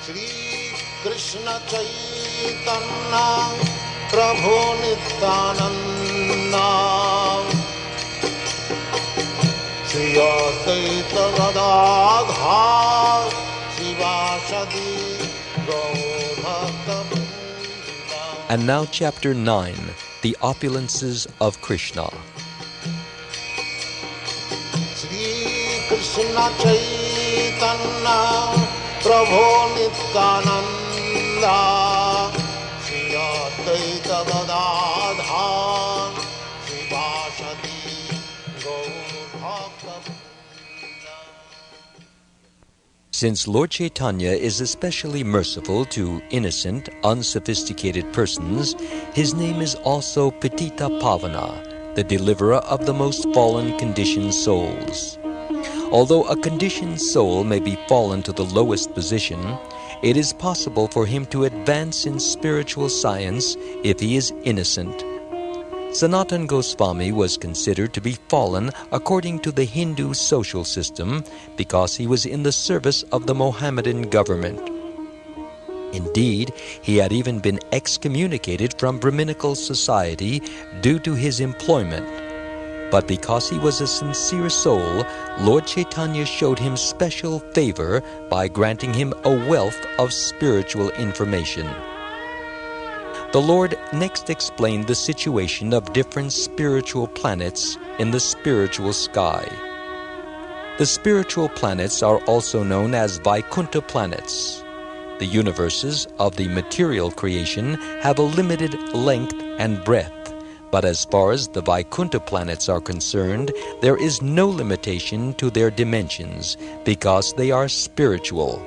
Shri Krishna Caitanya Prabhu Nityananda Shri Advaita Gadadhar Shivasadi Gaur Bhakta. And now Chapter 9, The Opulences of Krishna. Shri Krishna Caitanya Prabhu Nityananda Shri Advaita Gadadhar Shivasadi Gaur Bhakta. Since Lord Chaitanya is especially merciful to innocent, unsophisticated persons, his name is also Patita Pavana, the deliverer of the most fallen conditioned souls. Although a conditioned soul may be fallen to the lowest position, it is possible for him to advance in spiritual science if he is innocent. Sanatana Goswami was considered to be fallen according to the Hindu social system because he was in the service of the Mohammedan government. Indeed, he had even been excommunicated from Brahminical society due to his employment. But because he was a sincere soul, Lord Chaitanya showed him special favor by granting him a wealth of spiritual information. The Lord next explained the situation of different spiritual planets in the spiritual sky. The spiritual planets are also known as Vaikuntha planets. The universes of the material creation have a limited length and breadth, but as far as the Vaikuntha planets are concerned, there is no limitation to their dimensions because they are spiritual.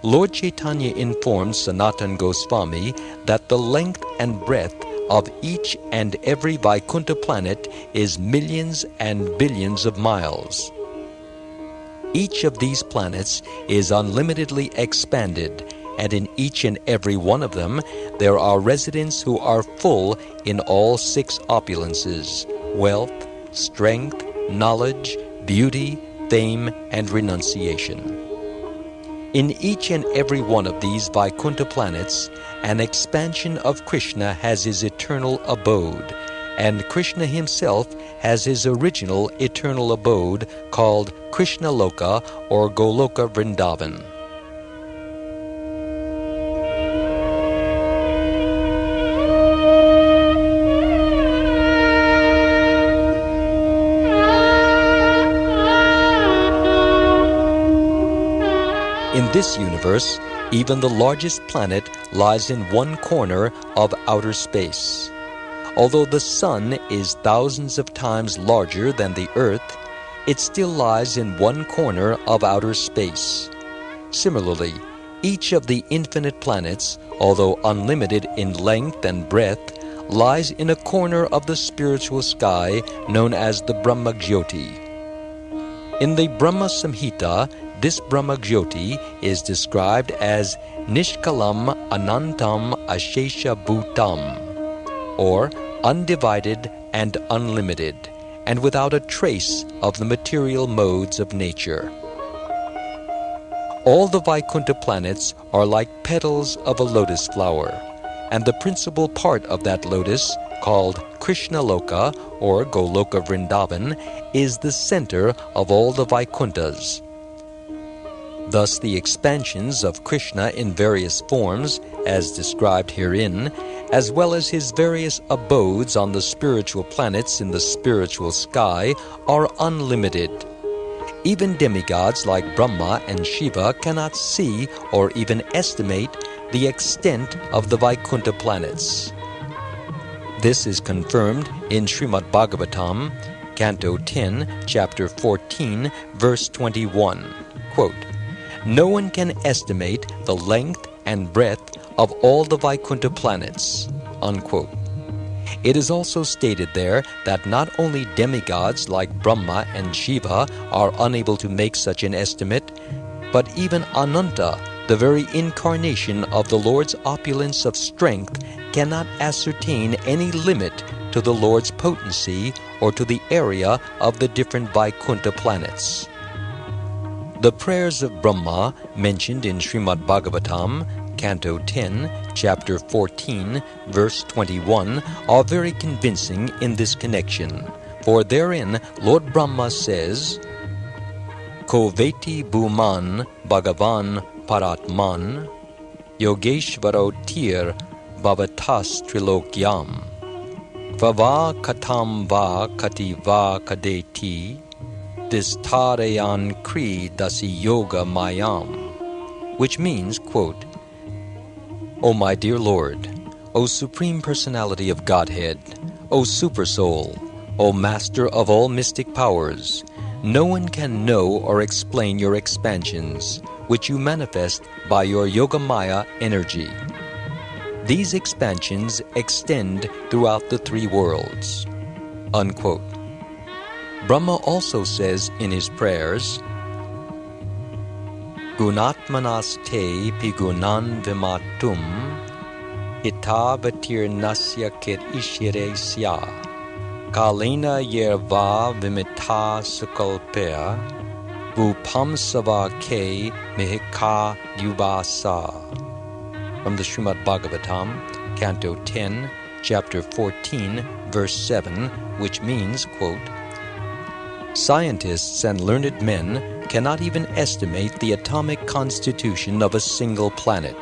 Lord Chaitanya informed Sanatana Goswami that the length and breadth of each and every Vaikuntha planet is millions and billions of miles. Each of these planets is unlimitedly expanded, and in each and every one of them there are residents who are full in all 6 opulences: wealth, strength, knowledge, beauty, fame, and renunciation. In each and every one of these Vaikuntha planets, an expansion of Krishna has his eternal abode, and Krishna himself has his original eternal abode called Krishna Loka or Goloka Vrindavan. In this universe, even the largest planet lies in one corner of outer space. Although the sun is thousands of times larger than the earth, it still lies in one corner of outer space. Similarly, each of the infinite planets, although unlimited in length and breadth, lies in a corner of the spiritual sky known as the Brahma Jyoti. In the Brahma Samhita, this Brahma Jyoti is described as Nishkalam Anantam Ashesha Bhutam, or undivided and unlimited, and without a trace of the material modes of nature. All the Vaikuntha planets are like petals of a lotus flower, and the principal part of that lotus, called Krishna Loka or Goloka Vrindavan, is the center of all the Vaikunthas. Thus the expansions of Krishna in various forms, as described herein, as well as his various abodes on the spiritual planets in the spiritual sky, are unlimited. Even demigods like Brahma and Shiva cannot see or even estimate the extent of the Vaikuntha planets. This is confirmed in Srimad Bhagavatam, Canto 10, Chapter 14, Verse 21. Quote, "No one can estimate the length and breadth of all the Vaikuntha planets." Unquote. It is also stated there that not only demigods like Brahma and Shiva are unable to make such an estimate, but even Ananta, the very incarnation of the Lord's opulence of strength, cannot ascertain any limit to the Lord's potency or to the area of the different Vaikuntha planets. The prayers of Brahma mentioned in Srimad Bhagavatam, Canto 10, Chapter 14, Verse 21 are very convincing in this connection, for therein Lord Brahma says, Ko veti bhuman bhagavan paratman yogeshvaro tir bhavatas trilokyam vava katam va kati va kadeti distarayan kri dasi yoga mayam, which means, quote, O my dear Lord, O Supreme Personality of Godhead, O Supersoul, O Master of all mystic powers, no one can know or explain your expansions, which you manifest by your Yogamaya energy. These expansions extend throughout the three worlds. Unquote. Brahma also says in his prayers, Gunatmanaste pigunan vimatum itavatir nasya kit ishire sya kalena yerva vimita sukalpea bhupamsava ke mihika yuvasa. From the Srimad Bhagavatam, Canto 10, Chapter 14, Verse 7, which means, quote, Scientists and learned men cannot even estimate the atomic constitution of a single planet.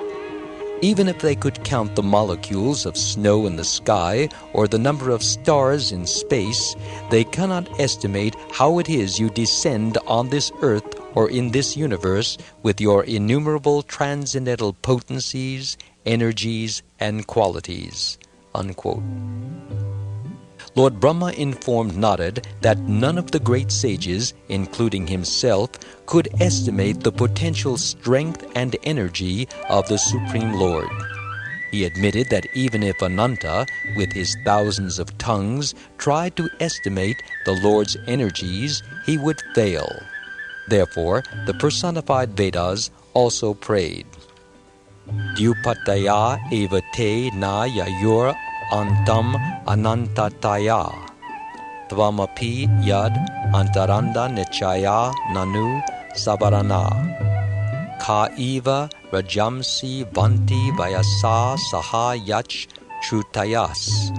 Even if they could count the molecules of snow in the sky or the number of stars in space, they cannot estimate how it is you descend on this earth or in this universe with your innumerable transcendental potencies, energies, and qualities. Unquote. Lord Brahma informed Narada that none of the great sages, including himself, could estimate the potential strength and energy of the Supreme Lord. He admitted that even if Ananta, with his thousands of tongues, tried to estimate the Lord's energies, he would fail. Therefore, the personified Vedas also prayed, Dupataya eva te na yayor antam anantataya tvamapi yad antaranda nichaya nanu savarana ka eva rajamsi vanti vayasa saha yach trutayas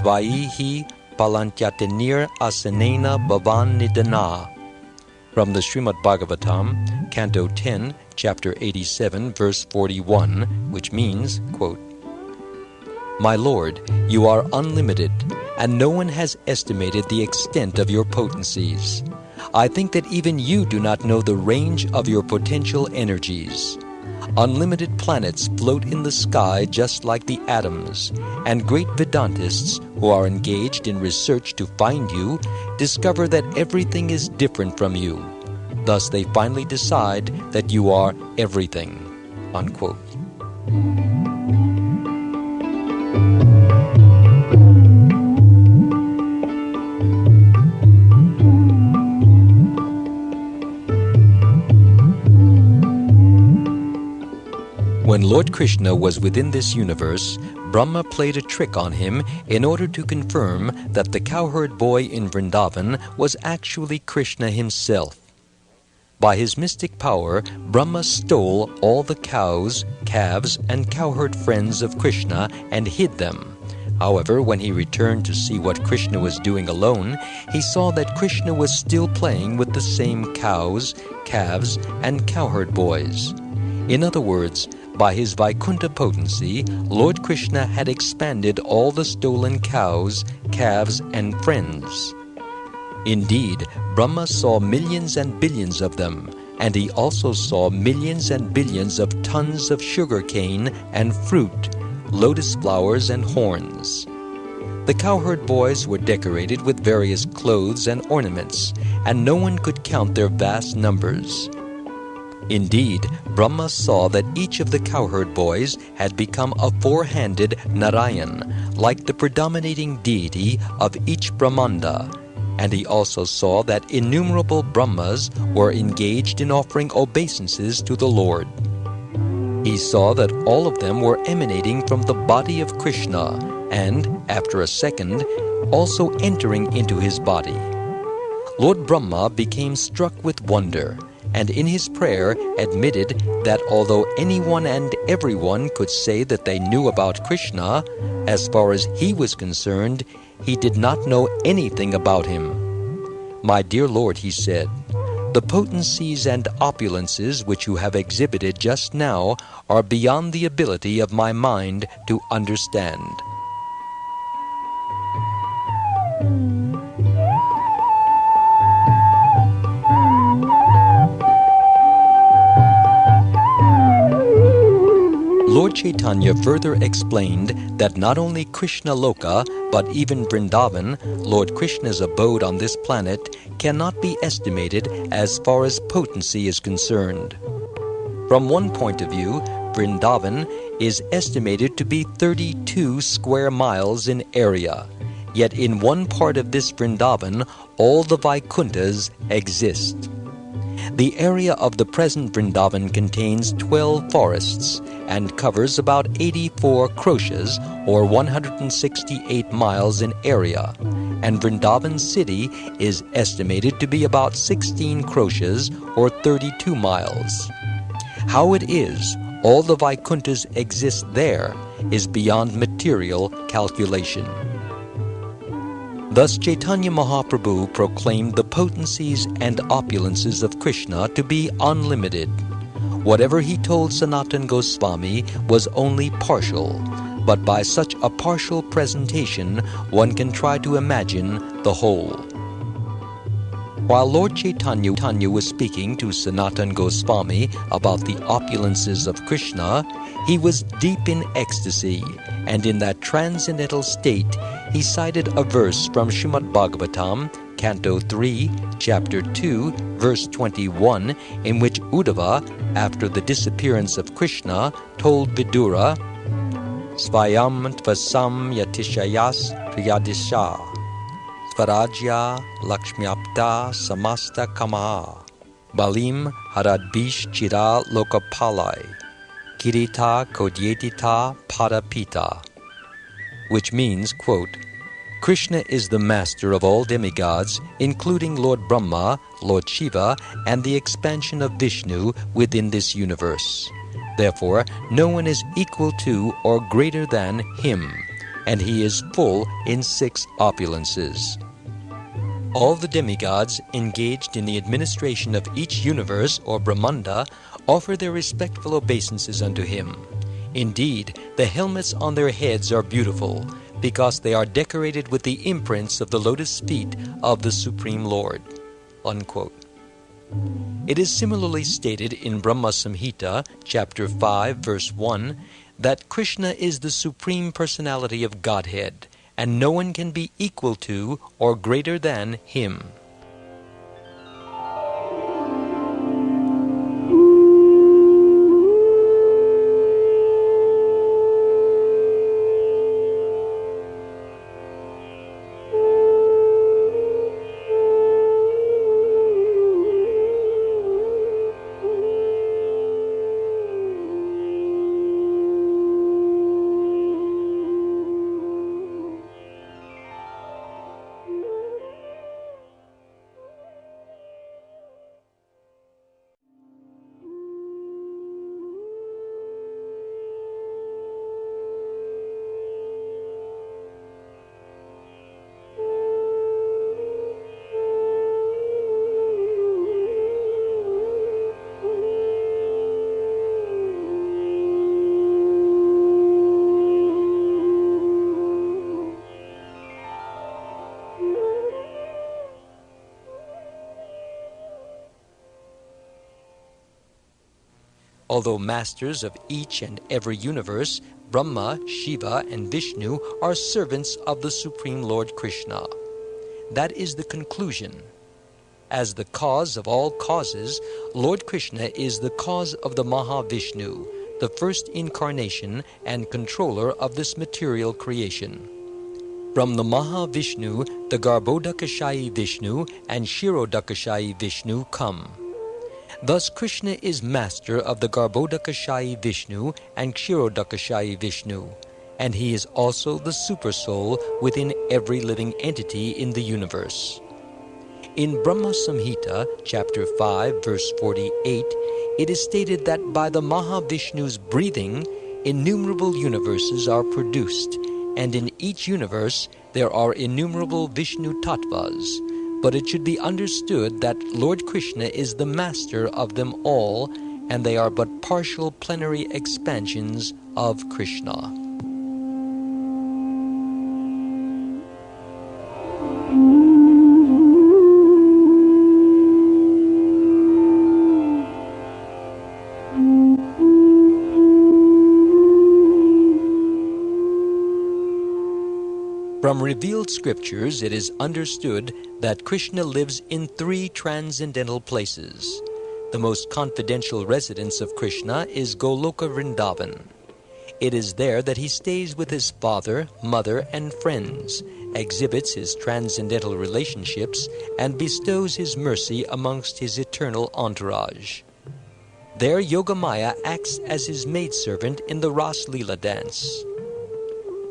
tvaihi palantyatinir asanena bhavan nidana. From the Srimad Bhagavatam, Canto 10, Chapter 87, Verse 41, which means, quote, My Lord, you are unlimited, and no one has estimated the extent of your potencies. I think that even you do not know the range of your potential energies. Unlimited planets float in the sky just like the atoms, and great Vedantists who are engaged in research to find you discover that everything is different from you. Thus they finally decide that you are everything. Unquote. When Lord Krishna was within this universe, Brahma played a trick on him in order to confirm that the cowherd boy in Vrindavan was actually Krishna himself. By his mystic power, Brahma stole all the cows, calves, and cowherd friends of Krishna and hid them. However, when he returned to see what Krishna was doing alone, he saw that Krishna was still playing with the same cows, calves, and cowherd boys. In other words, by his Vaikuntha potency, Lord Krishna had expanded all the stolen cows, calves, and friends. Indeed, Brahma saw millions and billions of them, and he also saw millions and billions of tons of sugarcane and fruit, lotus flowers and horns. The cowherd boys were decorated with various clothes and ornaments, and no one could count their vast numbers. Indeed, Brahma saw that each of the cowherd boys had become a four-handed Narayan, like the predominating deity of each Brahmanda, and he also saw that innumerable Brahmas were engaged in offering obeisances to the Lord. He saw that all of them were emanating from the body of Krishna, and, after a second, also entering into his body. Lord Brahma became struck with wonder, and in his prayer admitted that although anyone and everyone could say that they knew about Krishna, as far as he was concerned, he did not know anything about him. "My dear Lord," he said, "the potencies and opulences which you have exhibited just now are beyond the ability of my mind to understand." Lord Chaitanya further explained that not only Krishna Loka, but even Vrindavan, Lord Krishna's abode on this planet, cannot be estimated as far as potency is concerned. From one point of view, Vrindavan is estimated to be 32 square miles in area, yet in one part of this Vrindavan, all the Vaikunthas exist. The area of the present Vrindavan contains 12 forests and covers about 84 kroshas, or 168 miles in area, and Vrindavan city is estimated to be about 16 kroshas, or 32 miles. How it is all the Vaikunthas exist there is beyond material calculation. Thus Chaitanya Mahaprabhu proclaimed the potencies and opulences of Krishna to be unlimited. Whatever he told Sanatana Goswami was only partial, but by such a partial presentation one can try to imagine the whole. While Lord Chaitanya was speaking to Sanatana Goswami about the opulences of Krishna, he was deep in ecstasy, and in that transcendental state he cited a verse from Srimad Bhagavatam, Canto 3, Chapter 2, verse 21, in which Uddhava, after the disappearance of Krishna, told Vidura, "Svayam tvasam yatishayas priyadisha, Svarajya lakshmyapta samasta kamaha, balim haradbish chira lokapalai, kirita kodyetita padapita," which means, quote, "Krishna is the master of all demigods, including Lord Brahma, Lord Shiva, and the expansion of Vishnu within this universe. Therefore, no one is equal to or greater than him, and he is full in 6 opulences. All the demigods engaged in the administration of each universe or Brahmanda offer their respectful obeisances unto him. Indeed, the helmets on their heads are beautiful, because they are decorated with the imprints of the lotus feet of the Supreme Lord." Unquote. It is similarly stated in Brahma Samhita, Chapter 5, verse 1, that Krishna is the Supreme Personality of Godhead, and no one can be equal to or greater than him. Although masters of each and every universe, Brahma, Shiva, and Vishnu are servants of the Supreme Lord Krishna. That is the conclusion. As the cause of all causes, Lord Krishna is the cause of the Mahavishnu, the first incarnation and controller of this material creation. From the Mahavishnu, the Garbhodakashayi Vishnu and Shirodakashayi Vishnu come. Thus Krishna is master of the Garbhodakashayi Vishnu and Kshirodakashayi Vishnu, and he is also the Supersoul within every living entity in the universe. In Brahma Samhita, chapter 5, verse 48, it is stated that by the Mahavishnu's breathing, innumerable universes are produced, and in each universe there are innumerable Vishnu tattvas. But it should be understood that Lord Krishna is the master of them all, and they are but partial plenary expansions of Krishna. From revealed scriptures, it is understood that Krishna lives in 3 transcendental places. The most confidential residence of Krishna is Goloka Vrindavan. It is there that he stays with his father, mother, and friends, exhibits his transcendental relationships, and bestows his mercy amongst his eternal entourage. There Yogamaya acts as his maidservant in the Ras Leela dance.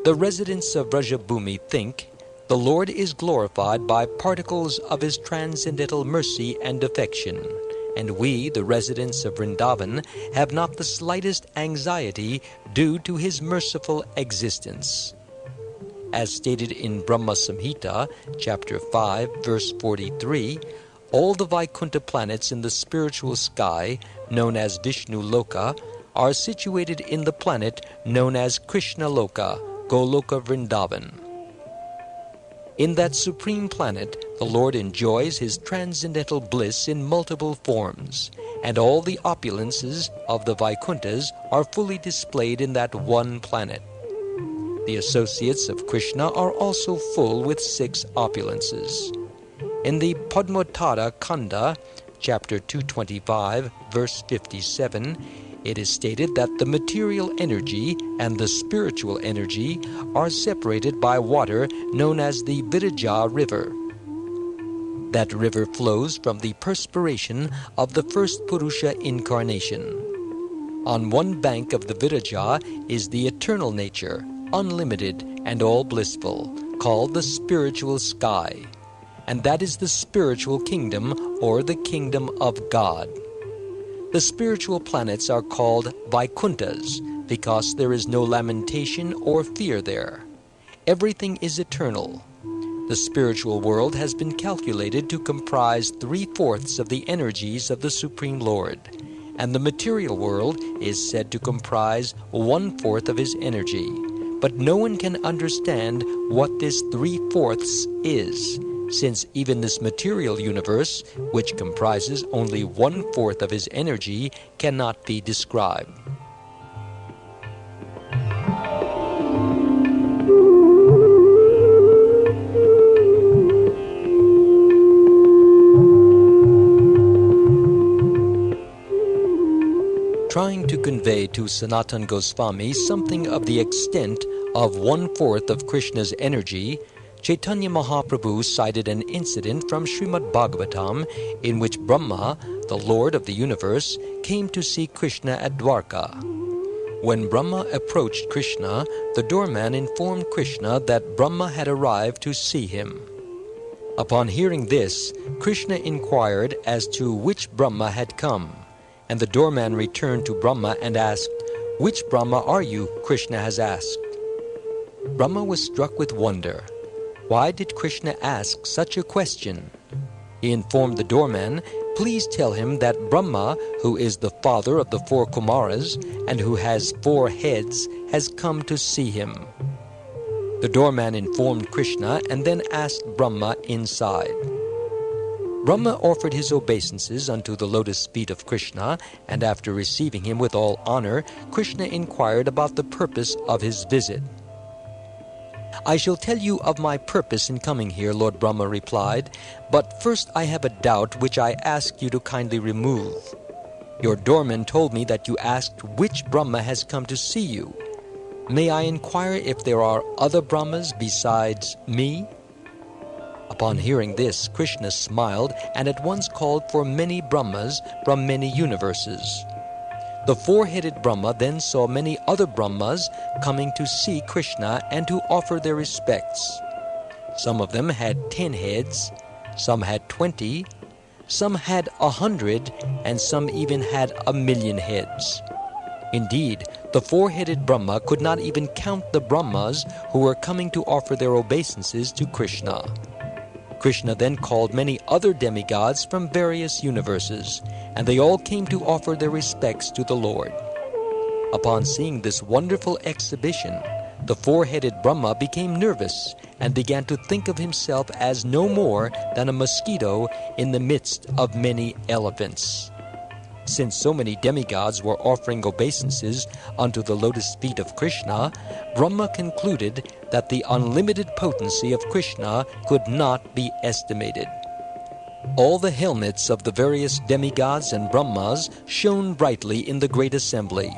The residents of Vrajabhumi think the Lord is glorified by particles of his transcendental mercy and affection, and we, the residents of Vrindavan, have not the slightest anxiety due to his merciful existence. As stated in Brahma Samhita, chapter 5, verse 43, all the Vaikuntha planets in the spiritual sky, known as Vishnu Loka, are situated in the planet known as Krishna Loka, Goloka Vrindavan. In that supreme planet, the Lord enjoys his transcendental bliss in multiple forms, and all the opulences of the Vaikunthas are fully displayed in that one planet. The associates of Krishna are also full with 6 opulences. In the Padmottara Kanda, chapter 225, verse 57, it is stated that the material energy and the spiritual energy are separated by water known as the Viraja River. That river flows from the perspiration of the first Purusha incarnation. On one bank of the Viraja is the eternal nature, unlimited and all blissful, called the spiritual sky, and that is the spiritual kingdom or the kingdom of God. The spiritual planets are called Vaikunthas because there is no lamentation or fear there. Everything is eternal. The spiritual world has been calculated to comprise 3/4 of the energies of the Supreme Lord, and the material world is said to comprise 1/4 of his energy. But no one can understand what this 3/4 is, since even this material universe, which comprises only 1/4 of his energy, cannot be described. Trying to convey to Sanatan Goswami something of the extent of 1/4 of Krishna's energy, Chaitanya Mahaprabhu cited an incident from Srimad Bhagavatam in which Brahma, the Lord of the universe, came to see Krishna at Dwarka. When Brahma approached Krishna, the doorman informed Krishna that Brahma had arrived to see him. Upon hearing this, Krishna inquired as to which Brahma had come, and the doorman returned to Brahma and asked, "Which Brahma are you?" Krishna has asked. Brahma was struck with wonder. Why did Krishna ask such a question? He informed the doorman, "Please tell him that Brahma, who is the father of the 4 Kumaras and who has 4 heads, has come to see him." The doorman informed Krishna and then asked Brahma inside. Brahma offered his obeisances unto the lotus feet of Krishna, and after receiving him with all honor, Krishna inquired about the purpose of his visit. "I shall tell you of my purpose in coming here," Lord Brahma replied, "but first I have a doubt which I ask you to kindly remove. Your doorman told me that you asked which Brahma has come to see you. May I inquire if there are other Brahmas besides me?" Upon hearing this, Krishna smiled and at once called for many Brahmas from many universes. The 4-headed Brahma then saw many other Brahmas coming to see Krishna and to offer their respects. Some of them had 10 heads, some had 20, some had 100, and some even had 1,000,000 heads. Indeed, the four-headed Brahma could not even count the Brahmas who were coming to offer their obeisances to Krishna. Krishna then called many other demigods from various universes, and they all came to offer their respects to the Lord. Upon seeing this wonderful exhibition, the four-headed Brahma became nervous and began to think of himself as no more than a mosquito in the midst of many elephants. Since so many demigods were offering obeisances unto the lotus feet of Krishna, Brahma concluded that the unlimited potency of Krishna could not be estimated. All the helmets of the various demigods and Brahmas shone brightly in the great assembly,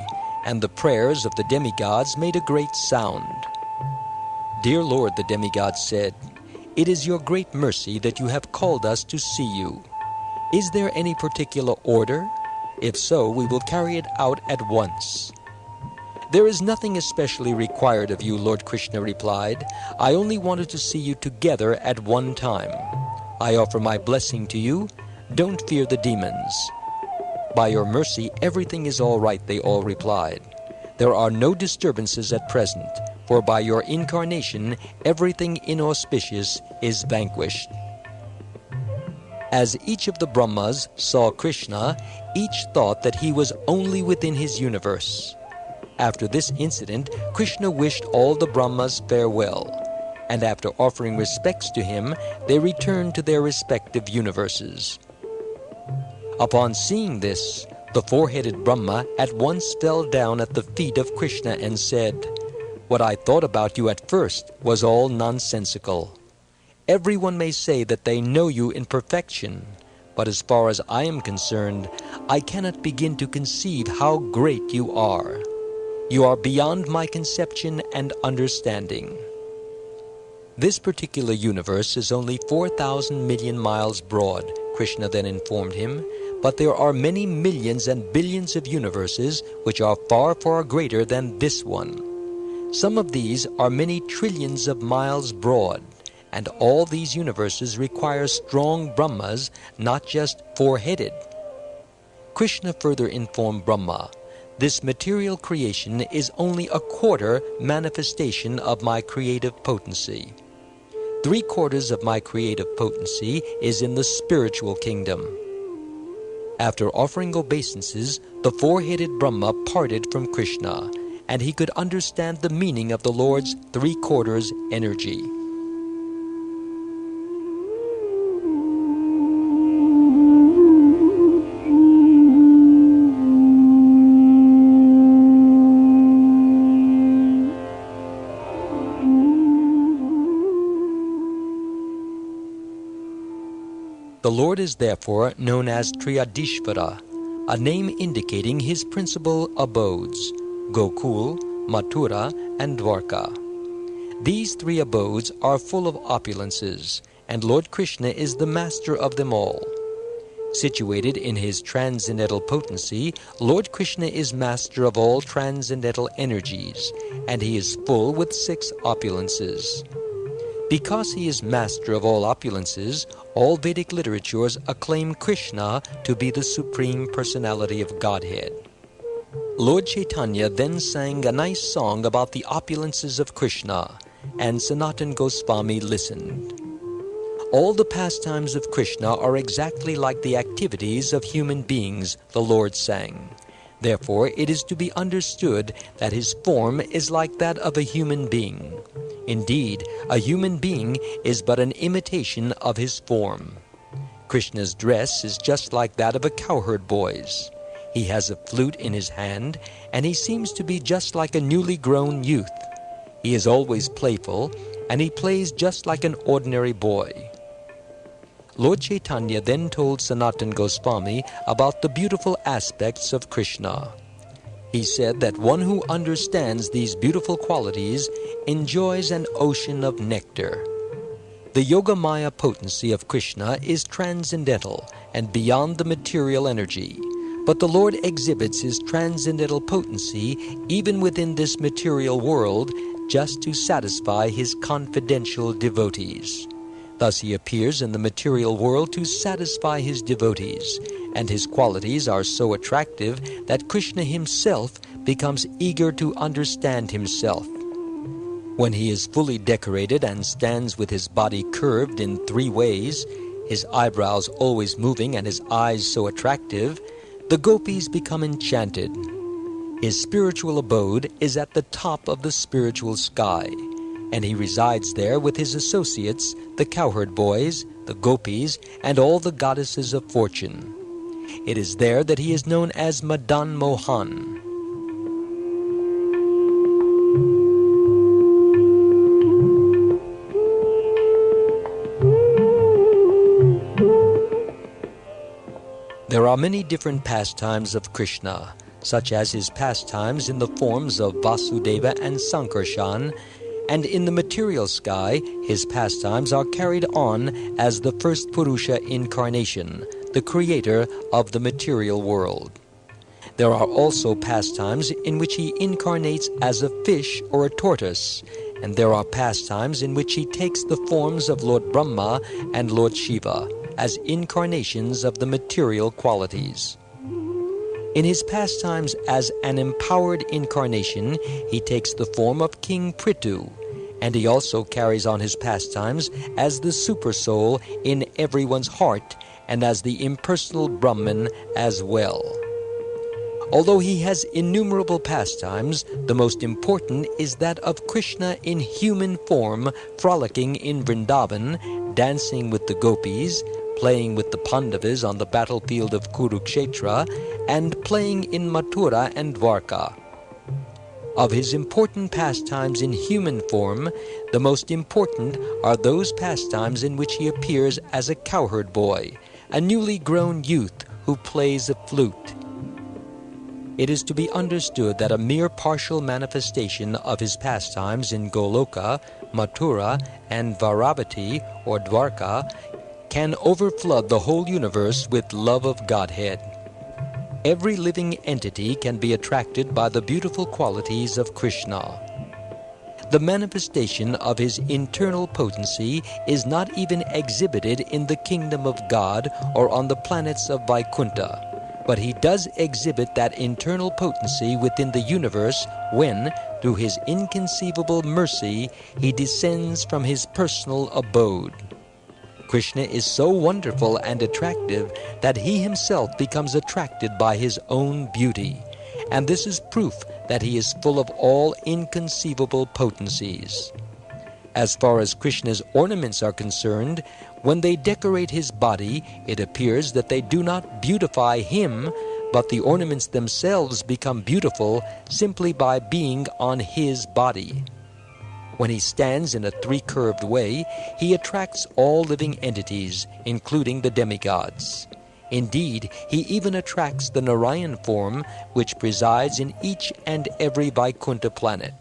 and the prayers of the demigods made a great sound. "Dear Lord," the demigods said, "it is your great mercy that you have called us to see you. Is there any particular order? If so, we will carry it out at once." "There is nothing especially required of you," Lord Krishna replied. "I only wanted to see you together at one time. I offer my blessing to you. Don't fear the demons." "By your mercy, everything is all right," they all replied. "There are no disturbances at present, for by your incarnation, everything inauspicious is vanquished." As each of the Brahmas saw Krishna, each thought that he was only within his universe. After this incident, Krishna wished all the Brahmas farewell, and after offering respects to him, they returned to their respective universes. Upon seeing this, the four-headed Brahma at once fell down at the feet of Krishna and said, "What I thought about you at first was all nonsensical. Everyone may say that they know you in perfection, but as far as I am concerned, I cannot begin to conceive how great you are. You are beyond my conception and understanding." This particular universe is only 4,000 million miles broad, Krishna then informed him, but there are many millions and billions of universes which are far, far greater than this one. Some of these are many trillions of miles broad, and all these universes require strong Brahmas, not just four-headed. Krishna further informed Brahma, "This material creation is only a quarter manifestation of my creative potency. 3/4 of my creative potency is in the spiritual kingdom." After offering obeisances, the four-headed Brahma parted from Krishna, and he could understand the meaning of the Lord's 3/4 energy. The Lord is therefore known as Triyadishvara, a name indicating his principal abodes, Gokul, Mathura, and Dwarka. These three abodes are full of opulences, and Lord Krishna is the master of them all. Situated in his transcendental potency, Lord Krishna is master of all transcendental energies, and he is full with 6 opulences. Because he is master of all opulences, all Vedic literatures acclaim Krishna to be the Supreme Personality of Godhead. Lord Chaitanya then sang a nice song about the opulences of Krishna, and Sanatana Goswami listened. All the pastimes of Krishna are exactly like the activities of human beings, the Lord sang. Therefore, it is to be understood that his form is like that of a human being. Indeed, a human being is but an imitation of his form. Krishna's dress is just like that of a cowherd boy's. He has a flute in his hand, and he seems to be just like a newly grown youth. He is always playful, and he plays just like an ordinary boy. Lord Chaitanya then told Sanatana Goswami about the beautiful aspects of Krishna. He said that one who understands these beautiful qualities enjoys an ocean of nectar. The Yogamaya potency of Krishna is transcendental and beyond the material energy, but the Lord exhibits his transcendental potency even within this material world just to satisfy his confidential devotees. Thus he appears in the material world to satisfy his devotees, and his qualities are so attractive that Krishna himself becomes eager to understand himself. When he is fully decorated and stands with his body curved in 3 ways, his eyebrows always moving and his eyes so attractive, the gopis become enchanted. His spiritual abode is at the top of the spiritual sky, and he resides there with his associates, the cowherd boys, the gopis, and all the goddesses of fortune. It is there that he is known as Madan Mohan. There are many different pastimes of Krishna, such as his pastimes in the forms of Vasudeva and Sankarshan, and in the material sky, his pastimes are carried on as the first Purusha incarnation, the creator of the material world. There are also pastimes in which he incarnates as a fish or a tortoise, and there are pastimes in which he takes the forms of Lord Brahma and Lord Shiva as incarnations of the material qualities. In his pastimes as an empowered incarnation, he takes the form of King Prithu, and he also carries on his pastimes as the super soul in everyone's heart and as the impersonal Brahman as well. Although he has innumerable pastimes, the most important is that of Krishna in human form, frolicking in Vrindavan, dancing with the gopis, playing with the Pandavas on the battlefield of Kurukshetra, and playing in Mathura and Dwarka. Of his important pastimes in human form, the most important are those pastimes in which he appears as a cowherd boy, a newly grown youth who plays a flute. It is to be understood that a mere partial manifestation of his pastimes in Goloka, Mathura, and Varavati or Dwarka can overflood the whole universe with love of Godhead. Every living entity can be attracted by the beautiful qualities of Krishna. The manifestation of his internal potency is not even exhibited in the kingdom of God or on the planets of Vaikuntha, but he does exhibit that internal potency within the universe when, through his inconceivable mercy, he descends from his personal abode. Krishna is so wonderful and attractive that he himself becomes attracted by his own beauty, and this is proof that he is full of all inconceivable potencies. As far as Krishna's ornaments are concerned, when they decorate his body, it appears that they do not beautify him, but the ornaments themselves become beautiful simply by being on his body. When he stands in a 3-curved way, he attracts all living entities, including the demigods. Indeed, he even attracts the Narayan form, which presides in each and every Vaikuntha planet.